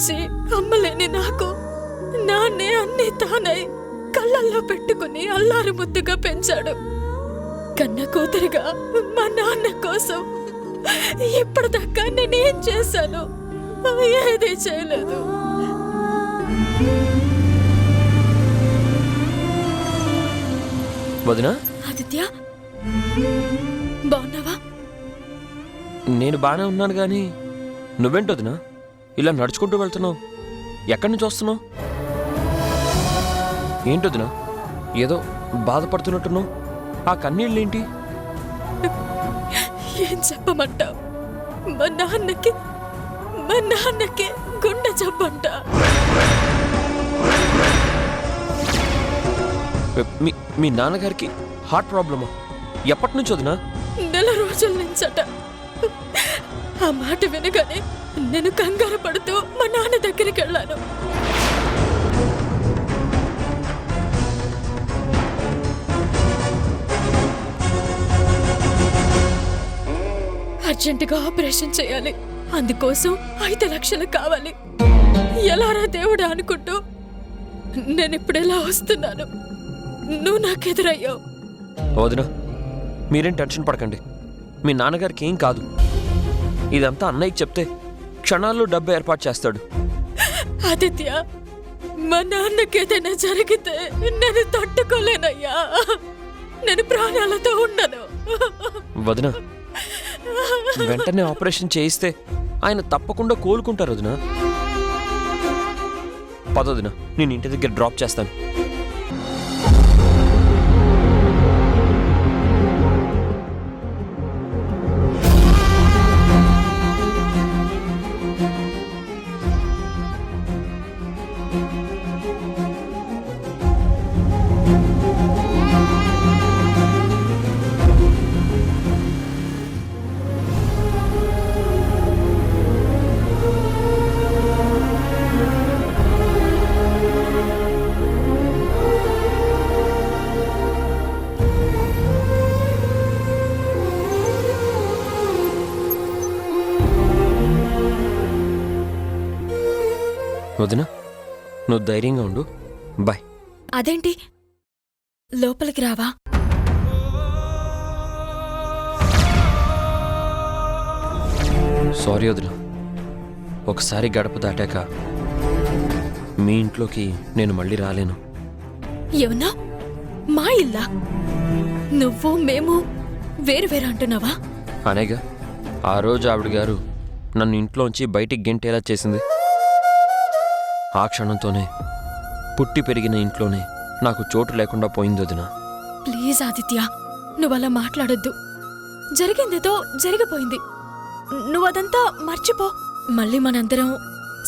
నుంచి అమ్మలేని నాకు నాన్నే అన్నీ తానై కళ్ళల్లో పెట్టుకుని అల్లారు ముద్దుగా పెంచాడు. కన్న కూతురిగా మా నాన్న కోసం ఇప్పటిదాకా నేనేం చేశాను? ఏదీ చేయలేదు. వదినా, ఆదిత్య, బాగున్నావా? నేను బాగానే ఉన్నాను కానీ నువ్వేంటి వదినా ఇలా నడుచుకుంటూ వెళ్తున్నావు? ఎక్కడి నుంచి వస్తున్నావు? ఏంటి వదినా ఏదో బాధపడుతున్నట్టున్నావు? ఆ కన్నీళ్ళేంటి? ఏం చెప్పమంటావు? మా నాన్నకి గుండె జబ్బంట. మీ నాన్నగారికి హార్ట్ ప్రాబ్లమా? ఎప్పటి నుంచి వదినా? 4 రోజుల నుంచట. ఆ మాట వినగానే నేను కంగారు పడుతూ మా నాన్న దగ్గరికి వెళ్ళాను. అర్జెంటుగా ఆపరేషన్ చేయాలి. అందుకోసం 5 లక్షలు కావాలి. ఎలారా దేవుడా అనుకుంటూ నేనిప్పుడెలా వస్తున్నాను, నువ్వు నాకెదురయ్యావు. వదినా, మీరేం టెన్షన్ పడకండి. మీ నాన్నగారికి ఏం కాదు. ఇదంతా అన్నయ్యకి చెప్తే క్షణాల్లో డబ్బు ఏర్పాటు చేస్తాడు. ఆదిత్య, మా నాన్నకి ఏదైనా జరిగితే నేను తట్టుకోలేనయ్యా. నేను ప్రాణాలతో ఉండను. వదినా, వెంటనే ఆపరేషన్ చేయిస్తే ఆయన తప్పకుండా కోలుకుంటారు. వదినా పదొదినా, నేను ఇంటి దగ్గర డ్రాప్ చేస్తాను. వదినా, నువ్వు ధైర్యంగా ఉండు. బాయ్. అదేంటి, లోపలికి రావా? సారీ వదినా, ఒకసారి గడప దాటాక మీ ఇంట్లోకి నేను మళ్ళీ రాలేను. ఏమన్నా? మా ఇల్లా? నువ్వు మేము వేరు వేరు అంటున్నావా? అనేగా ఆ రోజు ఆవిడ గారు నన్ను ఇంట్లోంచి బయటికి గెంటేలా చేసింది. ఆ క్షణంతోనే పుట్టి పెరిగిన ఇంట్లోనే నాకు చోటు లేకుండా పోయింది వదినా. ప్లీజ్ ఆదిత్య, నువ్వలా మాట్లాడొద్దు. జరిగిందేదో జరిగిపోయింది. నువ్వదంతా మర్చిపో. మళ్ళీ మనందరం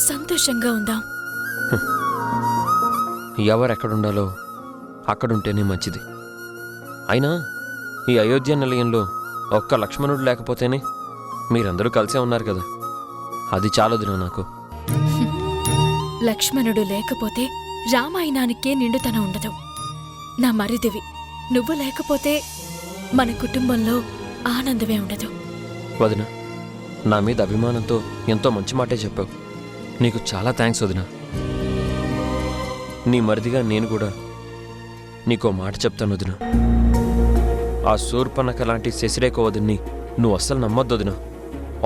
సంతోషంగా ఉందాం. ఎవరెక్కడుండాలో అక్కడుంటేనే మంచిది. అయినా ఈ అయోధ్య నిలయంలో ఒక్క లక్ష్మణుడు లేకపోతేనే మీరందరూ కలిసే ఉన్నారు కదా, అది చాలదునా నాకు. లక్ష్మణుడు లేకపోతే రామాయణానికే నిండుతనం ఉండదు. నా మరిదివి నువ్వు లేకపోతే మన కుటుంబంలో ఆనందమే ఉండదు. వదినా, నా మీద అభిమానంతో ఎంతో మంచి మాటే చెప్పావు. నీకు చాలా థ్యాంక్స్ వదినా. నీ మరిదిగా నేను కూడా నీకో మాట చెప్తాను వదినా. ఆ శూర్పణఖ లాంటి శశిరేఖ వదిన్ని నువ్వు అస్సలు నమ్మొద్దు వదినా.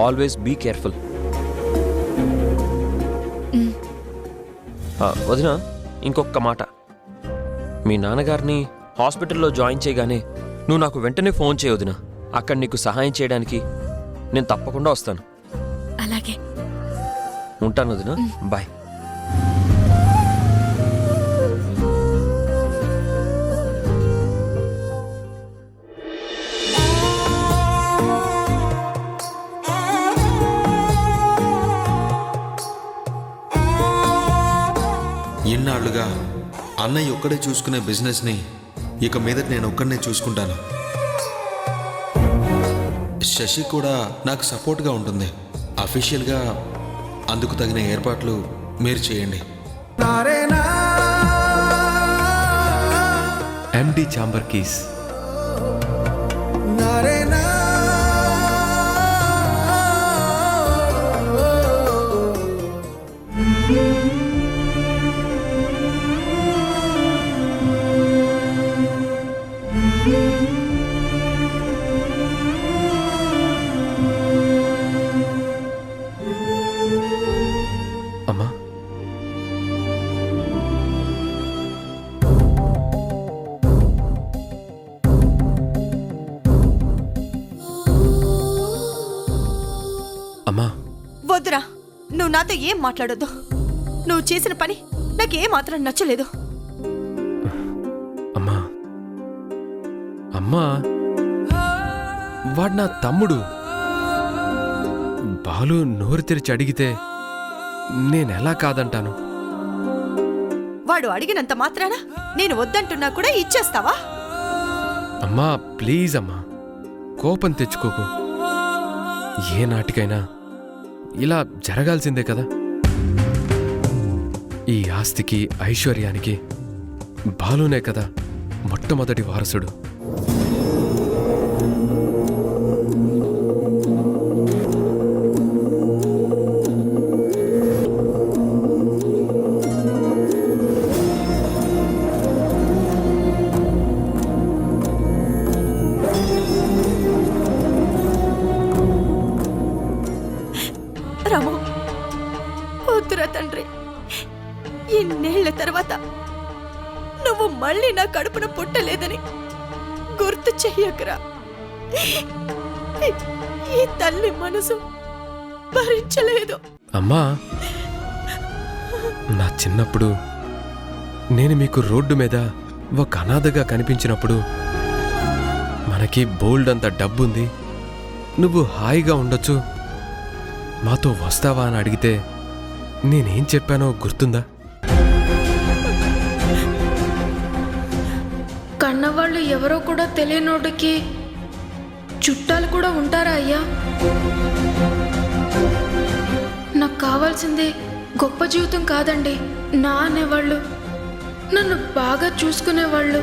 Always be careful. వదినా, ఇంకొక మాట. మీ నాన్నగారిని హాస్పిటల్లో జాయిన్ చేయగానే నువ్వు నాకు వెంటనే ఫోన్ చేయొదినా. అక్కడ నీకు సహాయం చేయడానికి నేను తప్పకుండా వస్తాను. అలాగే, ఉంటాను వదినా. బాయ్. ఇన్నాళ్లుగా అన్నయ్య ఒక్కడే చూసుకునే బిజినెస్ని ఇక మీద నేను ఒక్కడనే చూసుకుంటాను. శశి కూడా నాకు సపోర్ట్గా ఉంటుంది. అఫీషియల్గా అందుకు తగిన ఏర్పాట్లు మీరు చేయండి. ఎండి ఛాంబర్ కీస్. నువ్వు నాతో ఏం మాట్లాడొద్దు. నువ్వు చేసిన పని నాకేం మాత్రం నచ్చలేదు. అమ్మా అమ్మా, వాడు నా తమ్ముడు. బాలు నోరు తెరిచి అడిగితే నేనెలా కాదంటాను? వాడు అడిగినంత మాత్రాన నేను వద్దంటున్నా కూడా ఇచ్చేస్తావా? అమ్మా ప్లీజ్ అమ్మా, కోపం తెచ్చుకోకు. ఏ నాటికైనా ఇలా జరగాల్సిందే కదా. ఈ ఆస్తికి ఐశ్వర్యానికి బాలునే కదా మొట్టమొదటి వారసుడు. రాము, వద్దురా తండ్రి. ఇన్నేళ్ల తర్వాత నువ్వు మళ్ళీ నా కడుపున పుట్టలేదని గుర్తు చెయ్యకురా. ఈ తల్లి మనసు భరించలేదు. అమ్మా, నా చిన్నప్పుడు నేను మీకు రోడ్డు మీద ఒక అనాథగా కనిపించినప్పుడు, మనకి బోల్డ్ అంత డబ్బుంది, నువ్వు హాయిగా ఉండొచ్చు, మాతో వస్తావా అని అడిగితే నేనేం చెప్పానో గుర్తుందా? కన్నవాళ్ళు ఎవరో కూడా తెలియనోడికి చుట్టాలు కూడా ఉంటారా అయ్యా? నాకు కావాల్సింది గొప్ప జీవితం కాదండి. నా అనేవాళ్ళు, నన్ను బాగా చూసుకునేవాళ్ళు.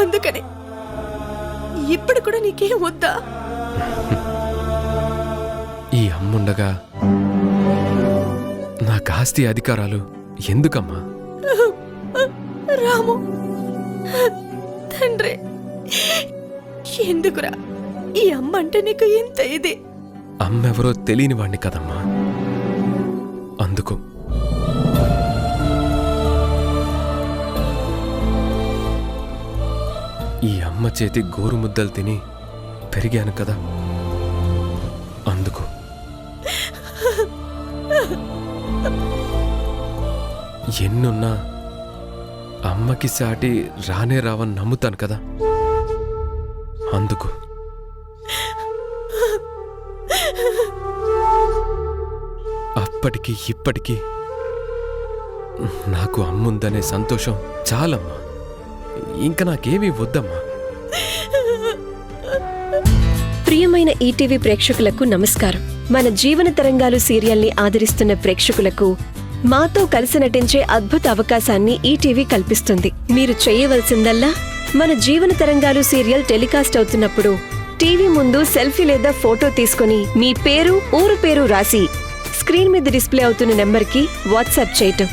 అందుకని ఇప్పుడు కూడా నీకేం వద్దా? ఈ అమ్ముండగా నాకు ఆస్తి అధికారాలు ఎందుకమ్మా? రాము తండ్రి, ఎందుకురా ఈ అమ్మ అంటే నీకు ఇంత ఇది? అమ్మెవరో తెలియని వాణ్ణి కదమ్మా, అందుకు. ఈ అమ్మ చేతి గోరుముద్దలు తిని పెరిగాను కదా, అందుకు. ఎన్నున్నా అమ్మకి సాటి రానే రావని నమ్ముతాను కదా, అందుకు. అప్పటికి ఇప్పటికీ నాకు అమ్ముందనే సంతోషం చాలమ్మా, ఇంకా నాకేమీ వద్దమ్మా. ప్రియమైన ఈటీవీ ప్రేక్షకులకు నమస్కారం. మన జీవన తరంగాలు సీరియల్ని ఆదరిస్తున్న ప్రేక్షకులకు మాతో కలిసి నటించే అద్భుత అవకాశాన్ని ఈటీవీ కల్పిస్తుంది. మీరు చేయవలసిందల్లా మన జీవన తరంగాలు సీరియల్ టెలికాస్ట్ అవుతున్నప్పుడు టీవీ ముందు సెల్ఫీ లేదా ఫోటో తీసుకుని మీ పేరు, ఊరు పేరు రాసి స్క్రీన్ మీద డిస్ప్లే అవుతున్న నెంబర్కి వాట్సాప్ చేయటం.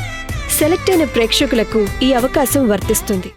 సెలెక్ట్ అయిన ప్రేక్షకులకు ఈ అవకాశం వర్తిస్తుంది.